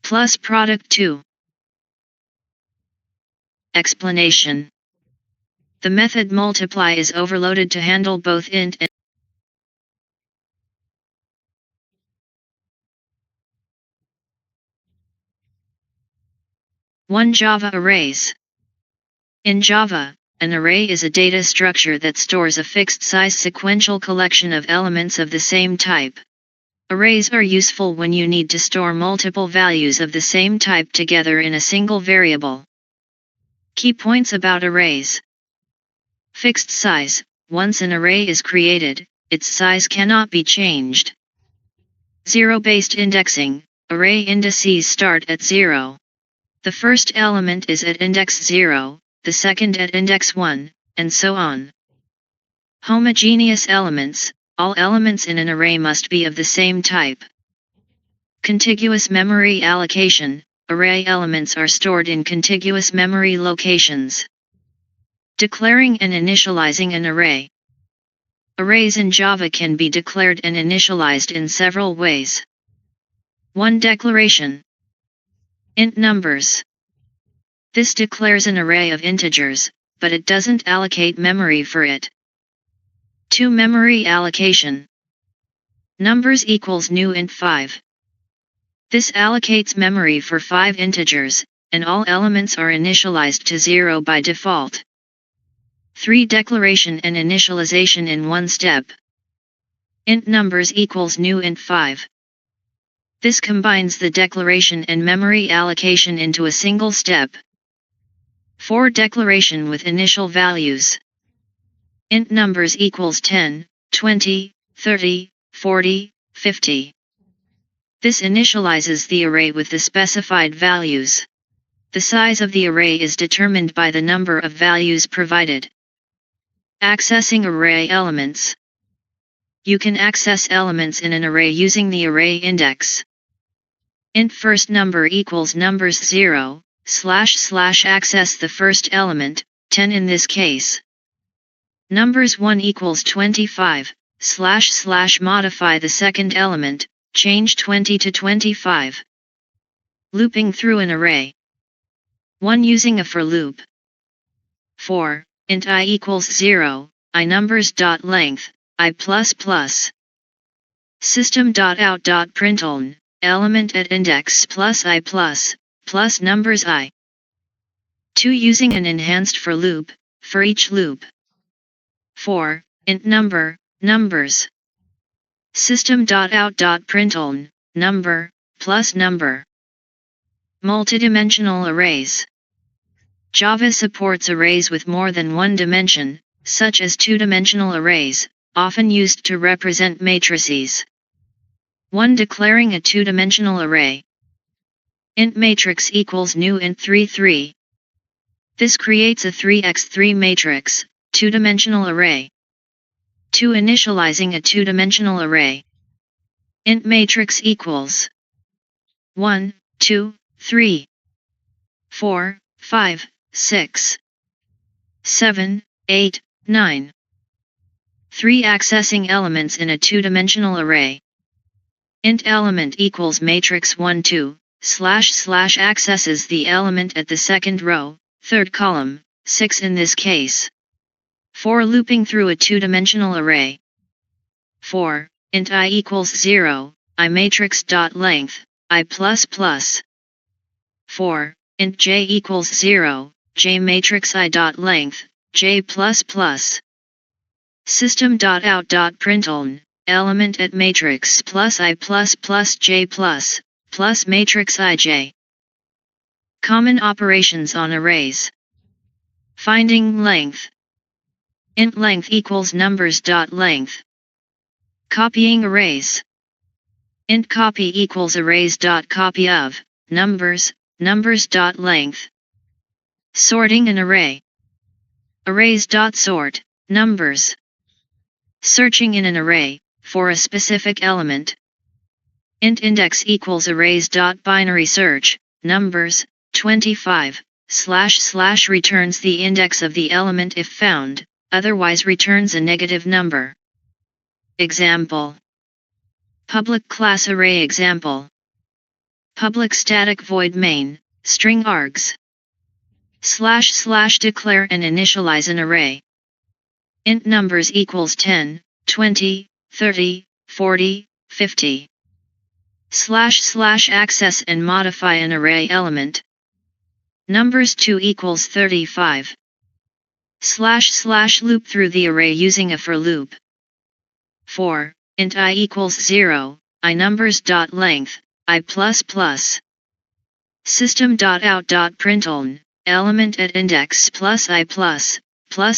plus product 2. Explanation. The method multiply is overloaded to handle both int and Java arrays. In Java, an array is a data structure that stores a fixed-size sequential collection of elements of the same type. Arrays are useful when you need to store multiple values of the same type together in a single variable. Key points about arrays. Fixed size. Once an array is created, its size cannot be changed. Zero-based indexing. Array indices start at 0. The first element is at index 0, the second at index 1, and so on. Homogeneous elements. All elements in an array must be of the same type. Contiguous memory allocation. Array elements are stored in contiguous memory locations. Declaring and initializing an array. Arrays in Java can be declared and initialized in several ways. 1. Declaration. Int numbers. This declares an array of integers, but it doesn't allocate memory for it. 2. Memory allocation. Numbers equals new int 5. This allocates memory for 5 integers, and all elements are initialized to 0 by default. 3. Declaration and initialization in one step. Int numbers equals new int 5. This combines the declaration and memory allocation into a single step. 4. Declaration with initial values. Int numbers equals 10, 20, 30, 40, 50. This initializes the array with the specified values. The size of the array is determined by the number of values provided. Accessing array elements. You can access elements in an array using the array index. Int first number equals numbers 0, / access the first element, 10 in this case. Numbers 1 equals 25, / modify the second element, change 20 to 25. Looping through an array. 1. Using a for loop. 4. Int I equals 0, I numbers dot length, I plus plus. System.out.println, element at index plus I plus numbers I. 2. Using an enhanced for loop, for each loop. 4. Int number, numbers. System.out.println, number, plus number. Multidimensional arrays. Java supports arrays with more than one dimension, such as two-dimensional arrays, often used to represent matrices. 1. Declaring a two-dimensional array. Int matrix equals new int 3. This creates a 3x3 matrix, two-dimensional array. 2. Initializing a two-dimensional array. Int matrix equals 1, 2, 3, 4, 5, 6, 7, 8, 9. 3. Accessing elements in a two-dimensional array. Int element equals matrix 1 2, / accesses the element at the second row, third column, 6 in this case. 4. Looping through a two-dimensional array. 4. Int I equals 0, I matrix dot length, I plus plus. 4. Int j equals 0, j matrix I dot length, j plus plus. System.out.println, element at matrix plus I plus j plus matrix ij. Common operations on arrays. Finding length. Int length equals numbers dot length. Copying arrays. Int copy equals arrays dot copy of numbers dot length. Sorting an array. Arrays dot sort numbers. Searching in an array for a specific element. Int index equals arrays dot binary search numbers 25 / returns the index of the element if found, otherwise returns a negative number. Example. Public class array example. Public static void main, string args. / declare and initialize an array. Int numbers equals 10, 20, 30, 40, 50. / access and modify an array element. Numbers 2 equals 35. / loop through the array using a for loop. 4. Int I equals 0, I numbers dot length, I plus plus. System.out.println, element at index plus I plus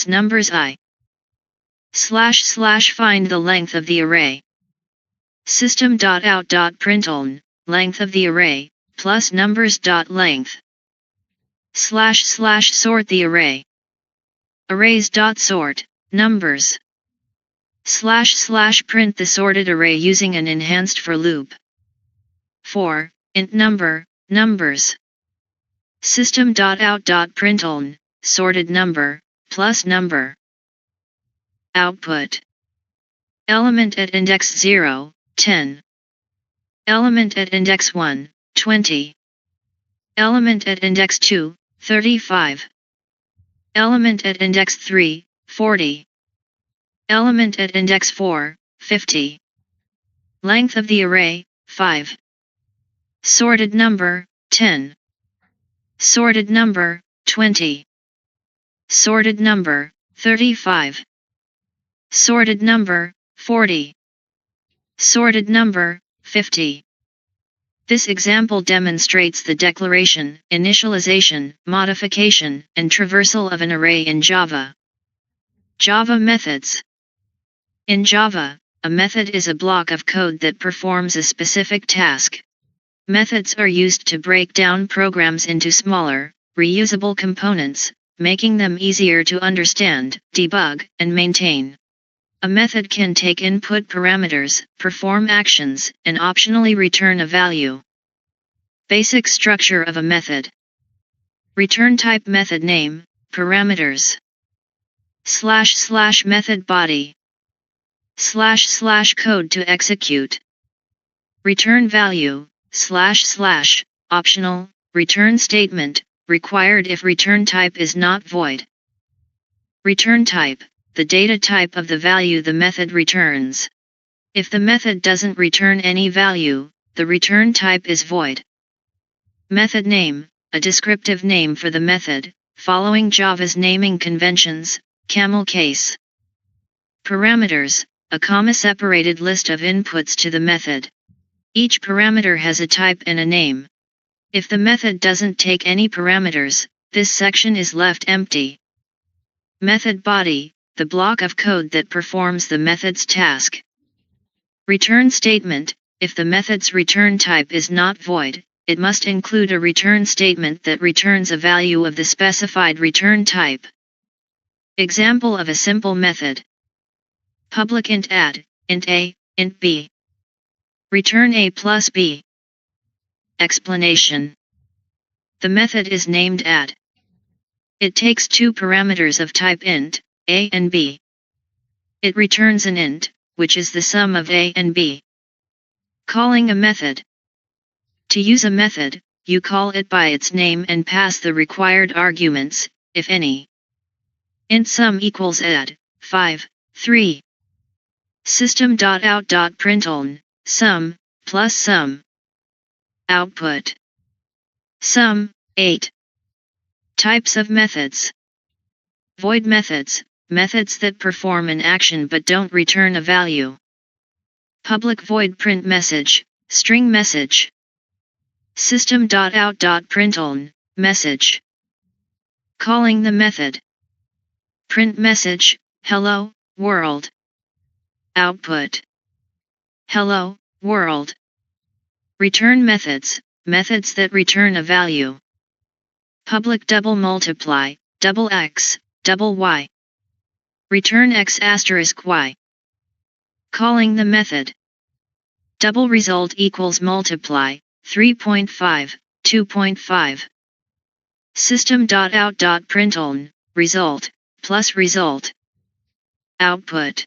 numbers I. / find the length of the array. System.out.println, length of the array, plus numbers dot length. / sort the array. Arrays.sort, numbers. / print the sorted array using an enhanced for loop. 4. Int number, numbers. System.out.println, sorted number, plus number. Output. Element at index 0, 10. Element at index 1, 20. Element at index 2, 35. Element at index 3, 40. Element at index 4, 50. Length of the array, 5. Sorted number, 10. Sorted number, 20. Sorted number, 35. Sorted number, 40. Sorted number, 50. This example demonstrates the declaration, initialization, modification, and traversal of an array in Java. Java methods. In Java, a method is a block of code that performs a specific task. Methods are used to break down programs into smaller, reusable components, making them easier to understand, debug, and maintain. A method can take input parameters, perform actions, and optionally return a value. Basic structure of a method. Return type method name, parameters. / method body. / code to execute. Return value, / optional, return statement, required if return type is not void. Return type, the data type of the value the method returns. If the method doesn't return any value, the return type is void. Method name, a descriptive name for the method, following Java's naming conventions, camel case. Parameters, a comma-separated list of inputs to the method. Each parameter has a type and a name. If the method doesn't take any parameters, this section is left empty. Method body, the block of code that performs the method's task. Return statement, if the method's return type is not void, it must include a return statement that returns a value of the specified return type. Example of a simple method. Public int add, int a, int b. Return a plus b. Explanation. The method is named add. It takes two parameters of type int, a and b. It returns an int, which is the sum of a and b. Calling a method. To use a method, you call it by its name and pass the required arguments, if any. Int sum equals add, 5, 3. System.out.println, sum, plus sum. Output. Sum, 8. Types of methods. Void methods, methods that perform an action but don't return a value. Public void print message, string message. System.out.println, message. Calling the method. Print message, hello, world. Output. Hello, world. Return methods, methods that return a value. Public double multiply, double x, double y. Return x asterisk y. Calling the method. Double result equals multiply, 3.5, 2.5. System.out.println, result, plus result. Output.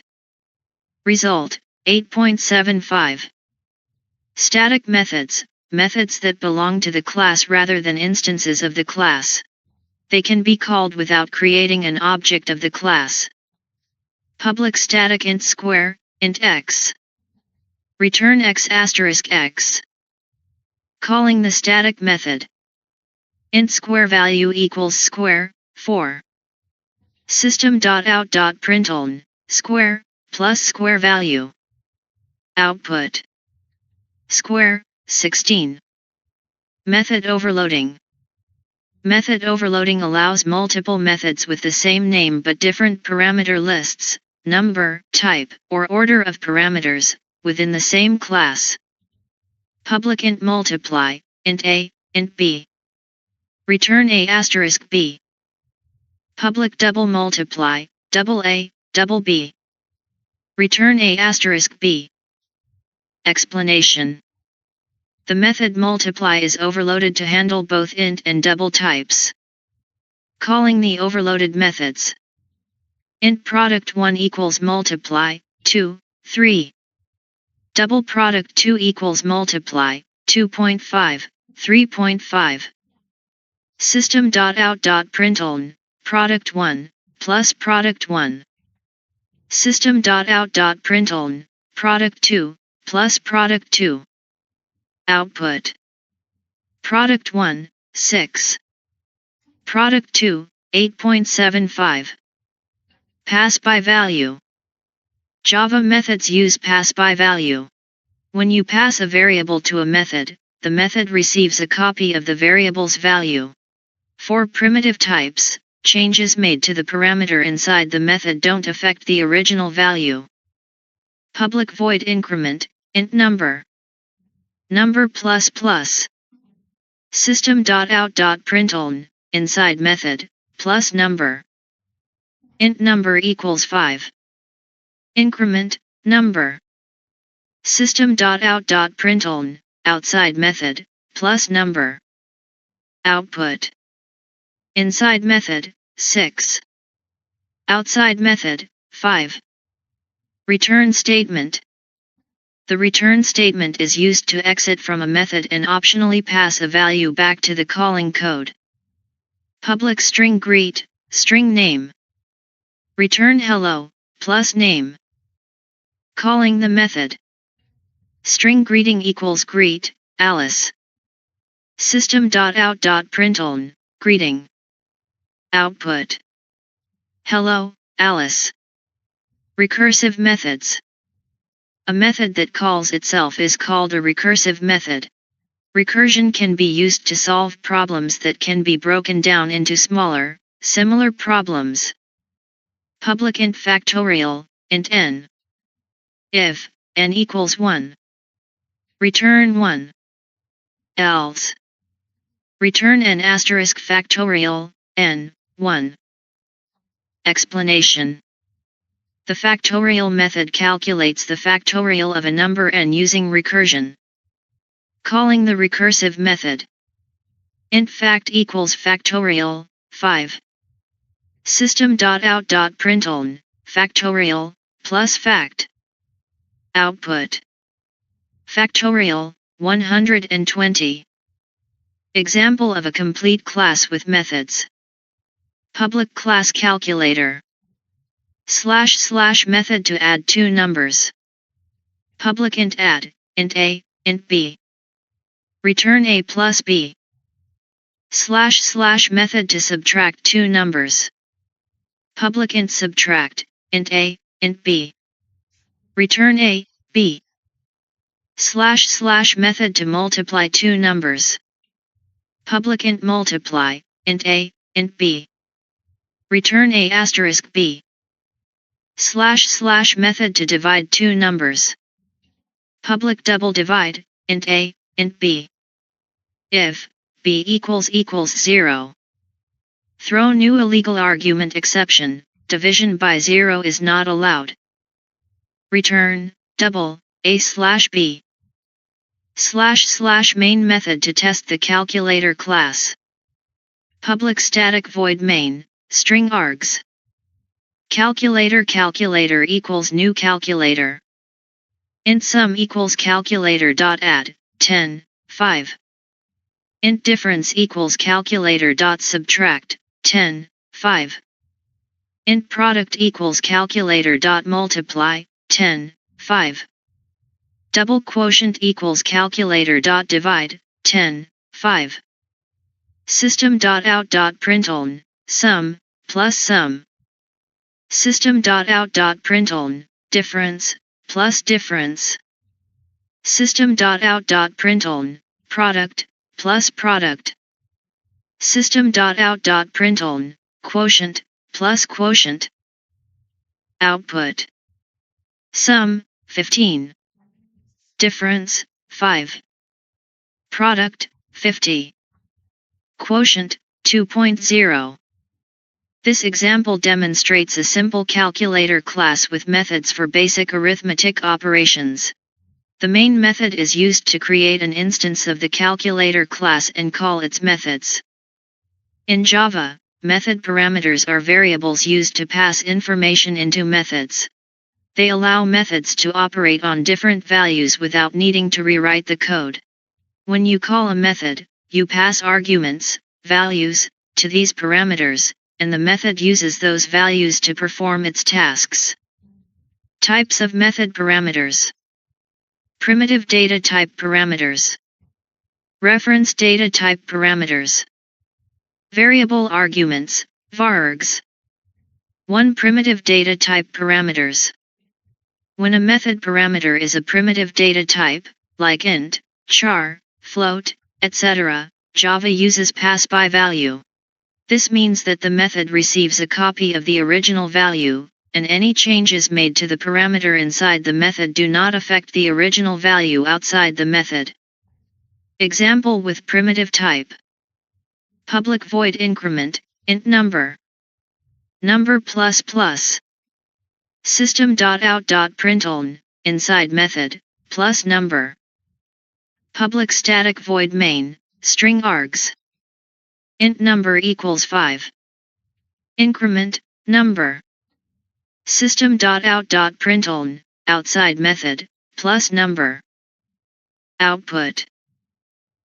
Result, 8.75. Static methods, methods that belong to the class rather than instances of the class. They can be called without creating an object of the class. Public static int square, int x. Return x asterisk x. Calling the static method. Int square value equals square, 4. System.out.println, square, plus square value. Output. Square, 16. Method overloading. Method overloading allows multiple methods with the same name but different parameter lists, number, type, or order of parameters, within the same class. Public int multiply, int a, int b. Return a asterisk b. Public double multiply, double a, double b. Return a asterisk b. Explanation. The method multiply is overloaded to handle both int and double types. Calling the overloaded methods. Int product 1 equals multiply, 2, 3. Double product 2 equals multiply, 2.5, 3.5. System.out.println, product 1, plus product 1. System.out.println, product 2, plus product 2. Output. Product 1, 6. Product 2, 8.75. Pass by value. Java methods use pass by value. When you pass a variable to a method, the method receives a copy of the variable's value. For primitive types, changes made to the parameter inside the method don't affect the original value. Public void increment, int number. Number plus plus. System.out.println, inside method, plus number. Int number equals 5. Increment, number. System.out.println, outside method, plus number. Output. Inside method, 6. Outside method, 5. Return statement. The return statement is used to exit from a method and optionally pass a value back to the calling code. Public string greet, string name. Return hello, plus name. Calling the method. String greeting equals greet, Alice. System.out.println, greeting. Output. Hello, Alice. Recursive methods. A method that calls itself is called a recursive method. Recursion can be used to solve problems that can be broken down into smaller, similar problems. Public int factorial, int n. If n equals 1. Return 1. Else. Return n asterisk factorial, n, 1. Explanation. The factorial method calculates the factorial of a number n using recursion. Calling the recursive method. Int fact equals factorial, 5. System.out.println, factorial, plus fact. Output. Factorial, 120. Example of a complete class with methods. Public class calculator. / method to add two numbers. Public int add, int a, int b. Return a plus b. / method to subtract two numbers. Public int subtract, int a, int b. Return a, b. / method to multiply two numbers. Public int multiply, int a, int b. Return a asterisk b. / method to divide two numbers. Public double divide, int a, int b. If b equals 0. Throw new illegal argument exception, division by 0 is not allowed. Return, double, a/b. / main method to test the calculator class. Public static void main, string args. Calculator equals new calculator. Int sum equals calculator.add, 10, 5. Int difference equals calculator dot subtract 10, 5. Int product equals calculator dot multiply 10, 5. Double quotient equals calculator dot divide 10, 5. System.out.println, sum, plus sum. System.out.println, difference, plus difference. System.out.println, product, plus product. System.out.println, quotient, plus quotient. Output. Sum, 15. Difference, 5. Product, 50. Quotient, 2.0. This example demonstrates a simple calculator class with methods for basic arithmetic operations. The main method is used to create an instance of the calculator class and call its methods. In Java, method parameters are variables used to pass information into methods. They allow methods to operate on different values without needing to rewrite the code. When you call a method, you pass arguments, values, to these parameters, and the method uses those values to perform its tasks. Types of method parameters. Primitive data type parameters. Reference data type parameters. Variable arguments, varargs. 1. Primitive data type parameters. When a method parameter is a primitive data type, like int, char, float, etc., Java uses pass by value. This means that the method receives a copy of the original value, and any changes made to the parameter inside the method do not affect the original value outside the method. Example with primitive type. Public void increment, int number. Number plus plus. System.out.println, inside method, plus number. Public static void main, string args. Int number equals 5. Increment, number. System.out.println, outside method, plus number. Output.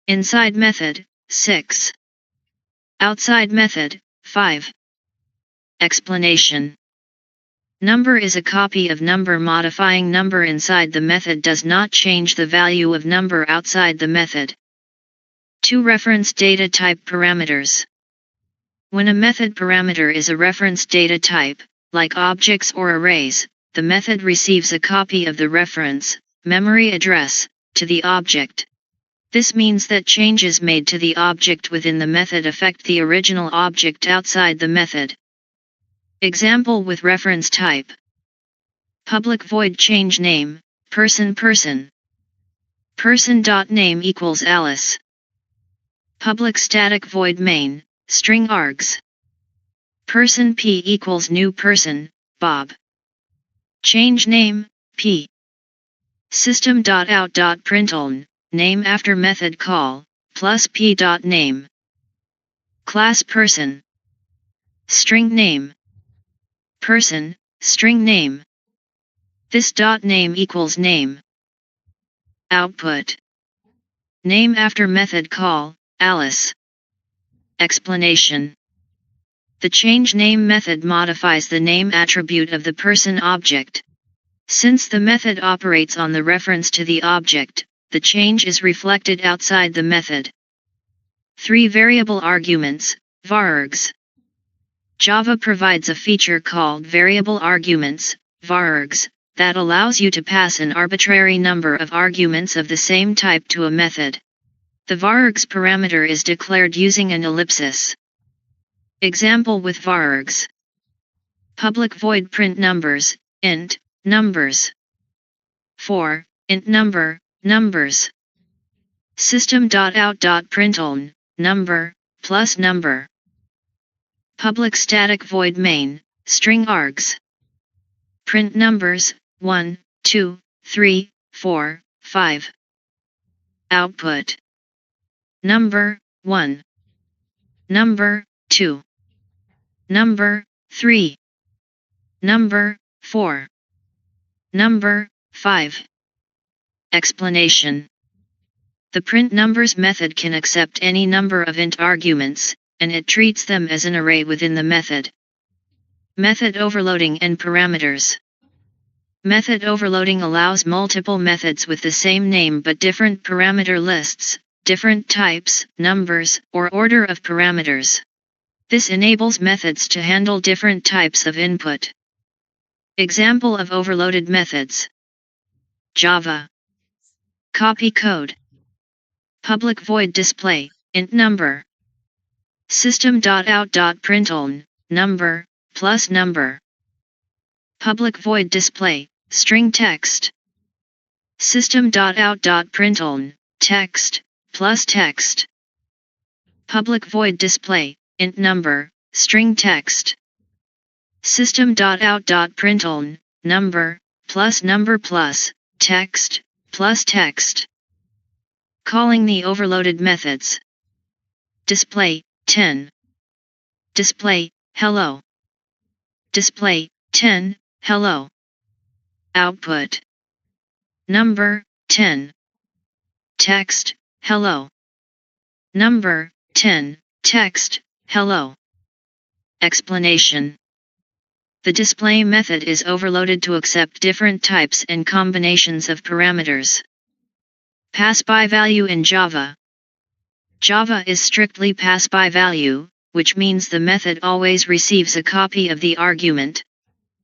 Inside method, 6. Outside method, 5. Explanation. Number is a copy of number. Modifying number inside the method does not change the value of number outside the method. 2. Reference data type parameters. When a method parameter is a reference data type, like objects or arrays, the method receives a copy of the reference, memory address, to the object. This means that changes made to the object within the method affect the original object outside the method. Example with reference type. Public void change name, person. Person.name equals Alice. Public static void main, string args. Person P equals new person, Bob. Change name, P. System.out.println, name after method call, plus P.name. Class person. String name. Person, string name. This .name equals name. Output. Name after method call, Alice. Explanation. The change name method modifies the name attribute of the person object. Since the method operates on the reference to the object, the change is reflected outside the method. 3. Variable arguments, varargs. Java provides a feature called variable arguments, varargs, that allows you to pass an arbitrary number of arguments of the same type to a method. The varargs parameter is declared using an ellipsis. Example with varargs. Public void print numbers, int, numbers. 4. Int number, numbers. System.out.println, number, plus number. Public static void main, string args. Print numbers, 1, 2, 3, 4, 5. Output. Number, 1. Number, 2. Number, 3. Number, 4. Number, 5. Explanation. The print numbers method can accept any number of int arguments, and it treats them as an array within the method. Method overloading and parameters. Method overloading allows multiple methods with the same name but different parameter lists, different types, numbers, or order of parameters. This enables methods to handle different types of input. Example of overloaded methods. Java. Copy code. Public void display, int number. System.out.println, number, plus number. Public void display, string text. System.out.println, text, plus text. Public void display, int number, string text. System.out.println, number, plus number plus, text, plus text. Calling the overloaded methods. Display, 10. Display, hello. Display, 10, hello. Output. Number, 10. Text, hello. Number, 10, text, hello. Explanation. The display method is overloaded to accept different types and combinations of parameters. Pass-by value in Java. Java is strictly pass-by value, which means the method always receives a copy of the argument.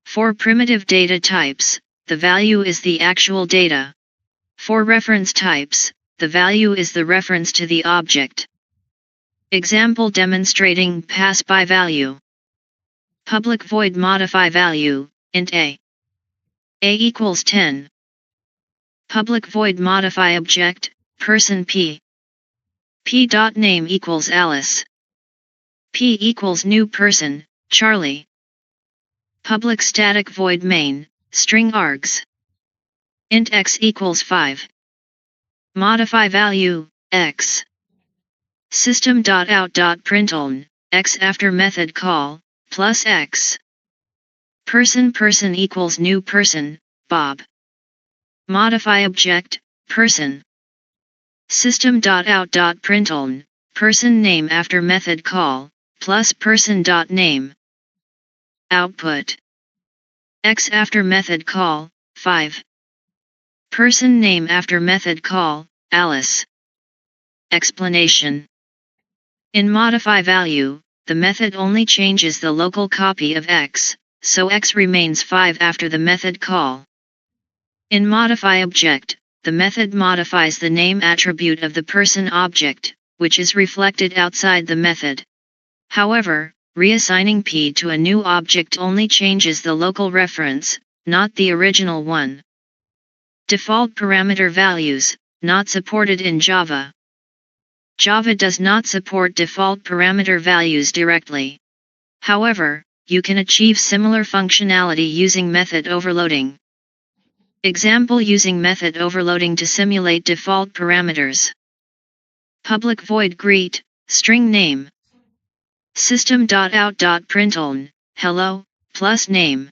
For primitive data types, the value is the actual data. For reference types, the value is the reference to the object. Example demonstrating pass-by value. Public void modify value, int a. A equals 10. Public void modify object, person p. P.name equals Alice. P equals new person, Charlie. Public static void main, string args. Int x equals 5. Modify value, x. System.out.println, x after method call, plus x. Person equals new person, Bob. Modify object, person. System.out.println, person name after method call, plus person.name. Output. X after method call, 5. Person name after method call, Alice. Explanation. In modify value, the method only changes the local copy of x, so x remains 5 after the method call. In modify object, the method modifies the name attribute of the person object, which is reflected outside the method. However, reassigning p to a new object only changes the local reference, not the original one. Default parameter values, not supported in Java. Java does not support default parameter values directly. However, you can achieve similar functionality using method overloading. Example using method overloading to simulate default parameters. Public void greet, string name. System.out.println, hello, plus name.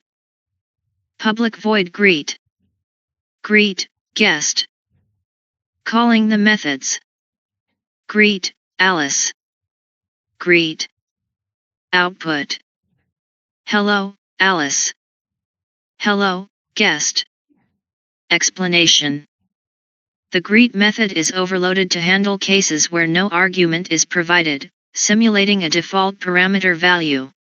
Public void greet. Greet, guest. Calling the methods. Greet, Alice. Greet. Output. Hello, Alice. Hello, guest. Explanation. The greet method is overloaded to handle cases where no argument is provided, simulating a default parameter value.